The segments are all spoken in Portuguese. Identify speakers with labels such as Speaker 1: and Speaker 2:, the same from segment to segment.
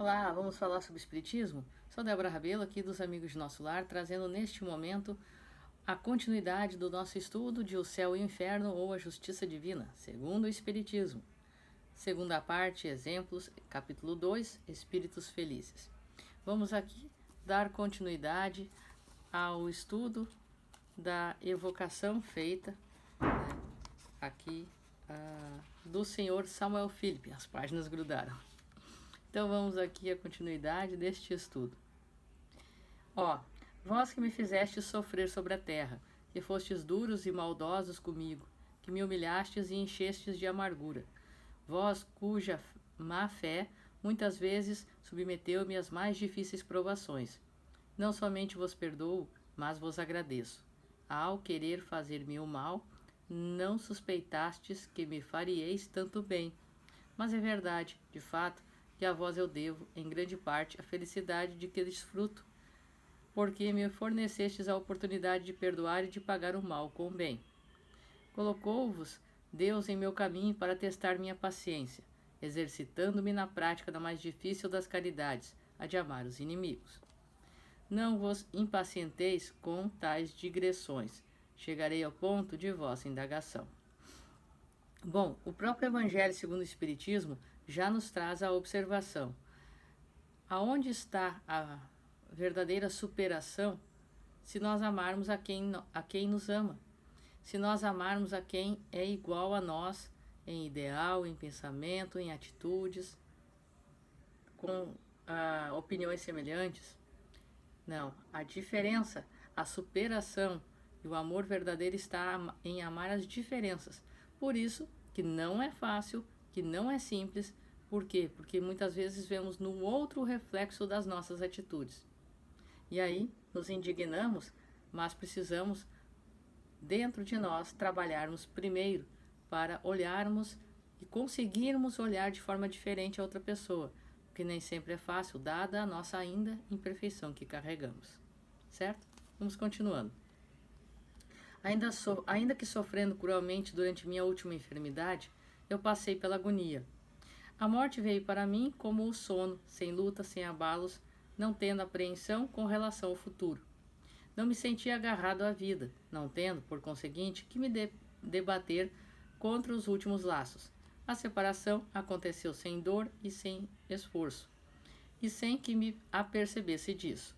Speaker 1: Olá, vamos falar sobre Espiritismo? Sou Débora Rabelo, aqui dos Amigos de Nosso Lar, trazendo neste momento a continuidade do nosso estudo de O Céu e o Inferno ou a Justiça Divina, segundo o Espiritismo. Segunda parte, Exemplos, capítulo 2, Espíritos Felizes. Vamos aqui dar continuidade ao estudo da evocação feita, aqui do senhor Samuel Philip. As páginas grudaram. Então vamos aqui à continuidade deste estudo. Vós que me fizestes sofrer sobre a terra, que fostes duros e maldosos comigo, que me humilhastes e enchestes de amargura, vós cuja má fé muitas vezes submeteu-me às mais difíceis provações, não somente vos perdoo, mas vos agradeço. Ao querer fazer-me o mal, não suspeitastes que me farieis tanto bem. Mas é verdade, de fato, que a vós eu devo, em grande parte, a felicidade de que desfruto, porque me fornecestes a oportunidade de perdoar e de pagar o mal com o bem. Colocou-vos Deus em meu caminho para testar minha paciência, exercitando-me na prática da mais difícil das caridades, a de amar os inimigos. Não vos impacienteis com tais digressões. Chegarei ao ponto de vossa indagação. Bom, o próprio Evangelho segundo o Espiritismo já nos traz a observação. Aonde está a verdadeira superação se nós amarmos a quem nos ama? Se nós amarmos a quem é igual a nós em ideal, em pensamento, em atitudes, com opiniões semelhantes? Não, a diferença, a superação e o amor verdadeiro está em amar as diferenças. Por isso que não é fácil, que não é simples. Por quê? Porque muitas vezes vemos no outro o reflexo das nossas atitudes. E aí nos indignamos, mas precisamos, dentro de nós, trabalharmos primeiro para olharmos e conseguirmos olhar de forma diferente a outra pessoa, o que nem sempre é fácil, dada a nossa ainda imperfeição que carregamos. Certo? Vamos continuando. Ainda que sofrendo cruelmente durante minha última enfermidade, eu passei pela agonia. A morte veio para mim como o sono, sem luta, sem abalos, não tendo apreensão com relação ao futuro. Não me sentia agarrado à vida, não tendo, por conseguinte, que me debater contra os últimos laços. A separação aconteceu sem dor e sem esforço, e sem que me apercebesse disso.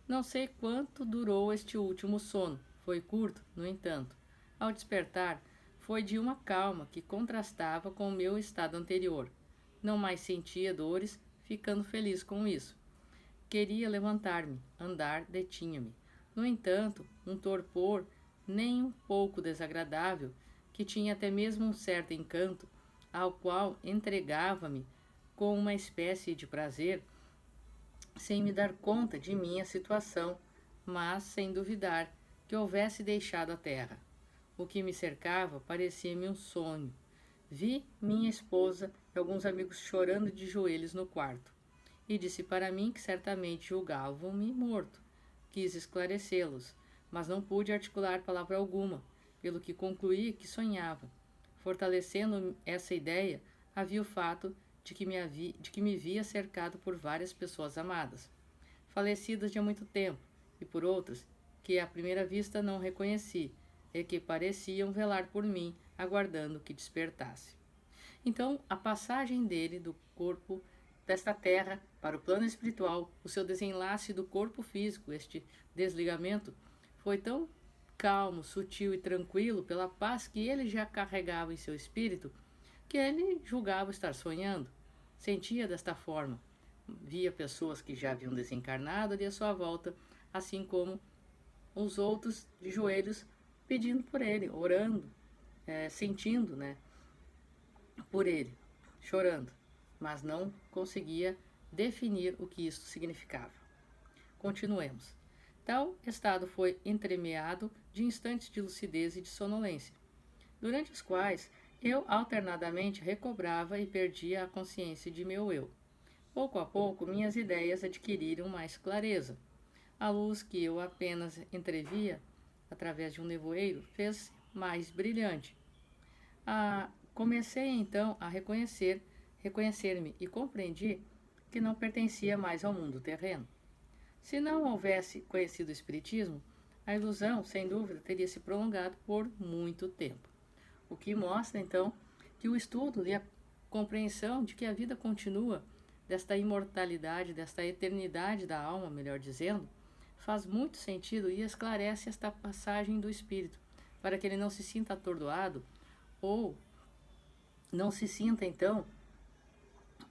Speaker 1: Não sei quanto durou este último sono. Foi curto, no entanto. Ao despertar, foi de uma calma que contrastava com o meu estado anterior. Não mais sentia dores, ficando feliz com isso. Queria levantar-me, andar detinha-me. No entanto, um torpor nem um pouco desagradável, que tinha até mesmo um certo encanto, ao qual entregava-me com uma espécie de prazer, sem me dar conta de minha situação, mas sem duvidar que houvesse deixado a terra. O que me cercava parecia-me um sonho. Vi minha esposa e alguns amigos chorando de joelhos no quarto, e disse para mim que certamente julgavam-me morto. Quis esclarecê-los, mas não pude articular palavra alguma, pelo que concluí que sonhava. Fortalecendo essa ideia, havia o fato de que me via cercado por várias pessoas amadas, falecidas de há muito tempo, e por outras que à primeira vista não reconheci, e que pareciam velar por mim, aguardando que despertasse. Então, a passagem dele do corpo desta terra para o plano espiritual, o seu desenlace do corpo físico, este desligamento, foi tão calmo, sutil e tranquilo pela paz que ele já carregava em seu espírito, que ele julgava estar sonhando. Sentia desta forma. Via pessoas que já haviam desencarnado ali à sua volta, assim como os outros de joelhos pedindo por ele, orando, sentindo, por ele, chorando, mas não conseguia definir o que isso significava. Continuemos. Tal estado foi entremeado de instantes de lucidez e de sonolência, durante os quais eu alternadamente recobrava e perdia a consciência de meu eu. Pouco a pouco, minhas ideias adquiriram mais clareza. A luz que eu apenas entrevia através de um nevoeiro fez mais brilhante. Comecei então a reconhecer-me e compreendi que não pertencia mais ao mundo terreno. Se não houvesse conhecido o Espiritismo, a ilusão, sem dúvida, teria se prolongado por muito tempo. O que mostra, então, que o estudo e a compreensão de que a vida continua, desta imortalidade, desta eternidade da alma, melhor dizendo, faz muito sentido e esclarece esta passagem do espírito, para que ele não se sinta atordoado ou não se sinta, então,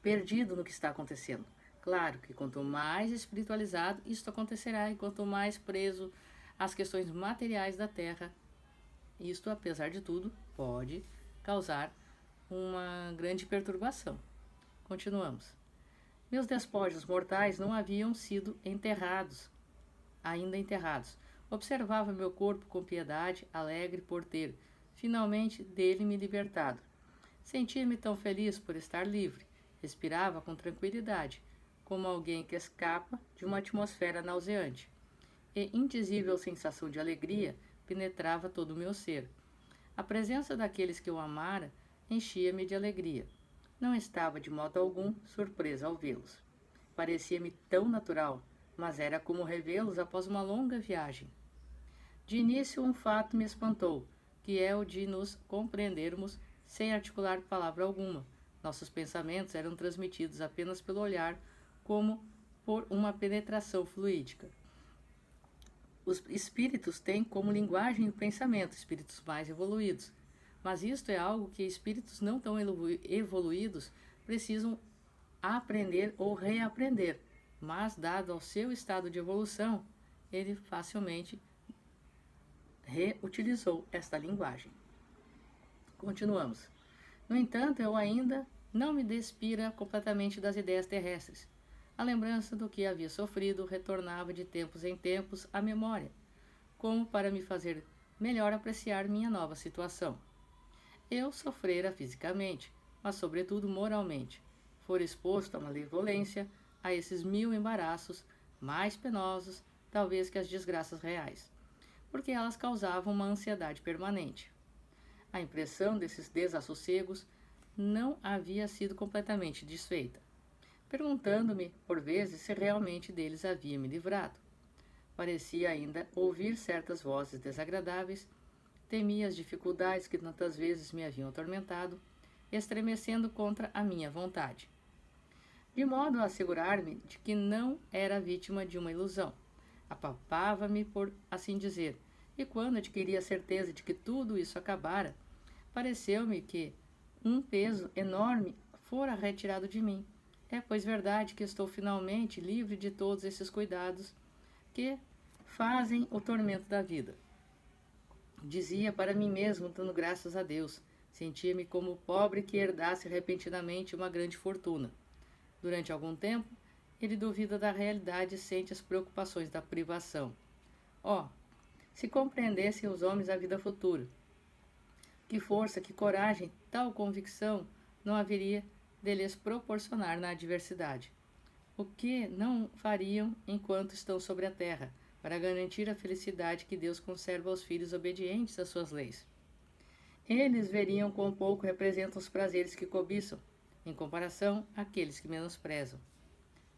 Speaker 1: perdido no que está acontecendo. Claro que quanto mais espiritualizado isto acontecerá e quanto mais preso às questões materiais da Terra, isto, apesar de tudo, pode causar uma grande perturbação. Continuamos. Meus despojos mortais não haviam sido ainda enterrados. Observava meu corpo com piedade, alegre por ter, finalmente, dele me libertado. Sentia-me tão feliz por estar livre. Respirava com tranquilidade, como alguém que escapa de uma atmosfera nauseante. E indizível sensação de alegria penetrava todo o meu ser. A presença daqueles que eu amara enchia-me de alegria. Não estava de modo algum surpresa ao vê-los. Parecia-me tão natural, mas era como revê-los após uma longa viagem. De início, um fato me espantou, que é o de nos compreendermos sem articular palavra alguma. Nossos pensamentos eram transmitidos apenas pelo olhar, como por uma penetração fluídica. Os espíritos têm como linguagem o pensamento, espíritos mais evoluídos. Mas isto é algo que espíritos não tão evoluídos precisam aprender ou reaprender. Mas, dado ao seu estado de evolução, ele facilmente reutilizou esta linguagem. Continuamos. No entanto, eu ainda não me despira completamente das ideias terrestres. A lembrança do que havia sofrido retornava de tempos em tempos à memória, como para me fazer melhor apreciar minha nova situação. Eu sofrera fisicamente, mas sobretudo moralmente. Fora exposto a malevolência, a esses 1000 embaraços, mais penosos, talvez, que as desgraças reais, porque elas causavam uma ansiedade permanente. A impressão desses desassossegos não havia sido completamente desfeita, perguntando-me, por vezes, se realmente deles havia me livrado. Parecia ainda ouvir certas vozes desagradáveis, temia as dificuldades que tantas vezes me haviam atormentado, estremecendo contra a minha vontade. De modo a assegurar-me de que não era vítima de uma ilusão. Apalpava-me, por assim dizer, e quando adquiri a certeza de que tudo isso acabara, pareceu-me que um peso enorme fora retirado de mim. É, pois, verdade que estou finalmente livre de todos esses cuidados que fazem o tormento da vida. Dizia para mim mesmo, dando graças a Deus. Sentia-me como o pobre que herdasse repentinamente uma grande fortuna. Durante algum tempo, ele duvida da realidade e sente as preocupações da privação. Se compreendessem os homens a vida futura, que força, que coragem, tal convicção não haveria de lhes proporcionar na adversidade. O que não fariam enquanto estão sobre a terra, para garantir a felicidade que Deus conserva aos filhos obedientes às suas leis? Eles veriam quão pouco representam os prazeres que cobiçam, em comparação àqueles que menosprezam.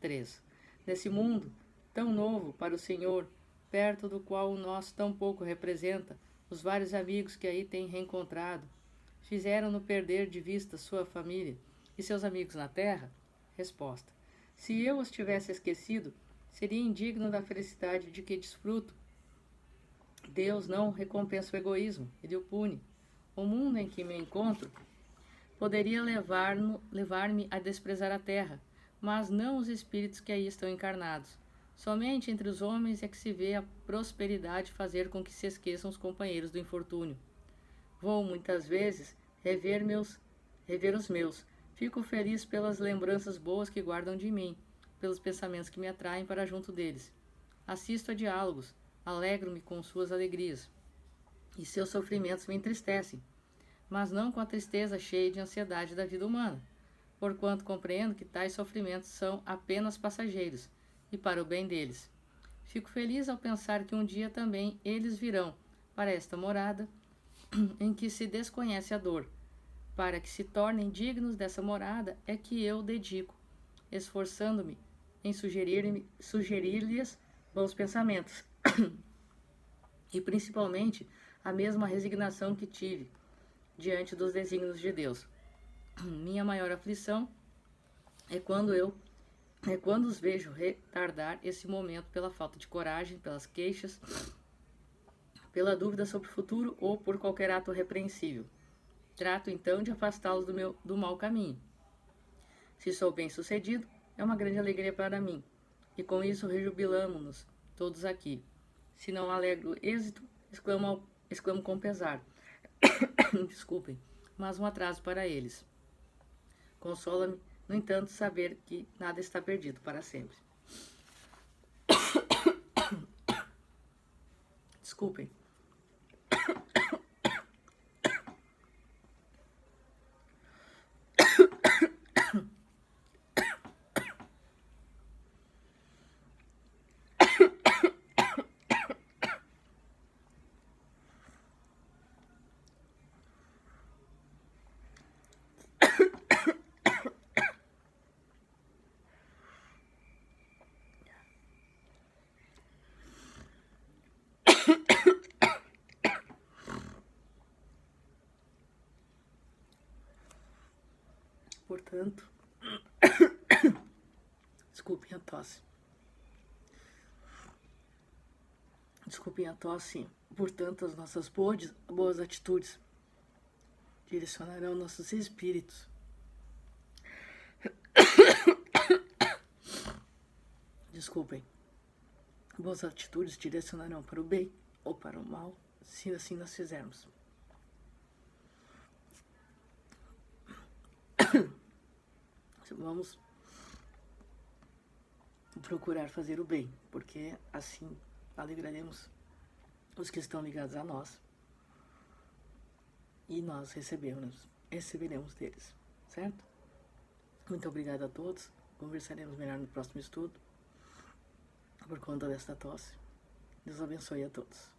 Speaker 1: 3. Nesse mundo, tão novo para o Senhor, perto do qual o nosso tão pouco representa, os vários amigos que aí tem reencontrado, fizeram-no perder de vista sua família e seus amigos na terra? Resposta. Se eu os tivesse esquecido, seria indigno da felicidade de que desfruto. Deus não recompensa o egoísmo, ele o pune. O mundo em que me encontro poderia levar-me a desprezar a terra, mas não os espíritos que aí estão encarnados. Somente entre os homens é que se vê a prosperidade fazer com que se esqueçam os companheiros do infortúnio. Vou muitas vezes rever os meus. Fico feliz pelas lembranças boas que guardam de mim, pelos pensamentos que me atraem para junto deles. Assisto a diálogos, alegro-me com suas alegrias, e seus sofrimentos me entristecem, mas não com a tristeza cheia de ansiedade da vida humana, porquanto compreendo que tais sofrimentos são apenas passageiros, e para o bem deles. Fico feliz ao pensar que um dia também eles virão para esta morada em que se desconhece a dor. Para que se tornem dignos dessa morada é que eu dedico esforçando-me em sugerir-lhes bons pensamentos, e principalmente a mesma resignação que tive diante dos desígnios de Deus. Minha maior aflição é quando os vejo retardar esse momento pela falta de coragem, pelas queixas, pela dúvida sobre o futuro ou por qualquer ato repreensível. Trato então de afastá-los do mau caminho. Se sou bem-sucedido, é uma grande alegria para mim, e com isso rejubilamo-nos todos aqui. Se não alegro êxito, exclamo com pesar. Desculpem, mas um atraso para eles. Consola-me, no entanto, saber que nada está perdido para sempre. Desculpem. Portanto, desculpem a tosse. Portanto, as nossas boas atitudes direcionarão nossos espíritos boas atitudes direcionarão para o bem ou para o mal, se assim nós fizermos. Vamos procurar fazer o bem, porque assim alegraremos os que estão ligados a nós e nós receberemos deles, certo? Muito obrigada a todos. Conversaremos melhor no próximo estudo por conta desta tosse. Deus abençoe a todos.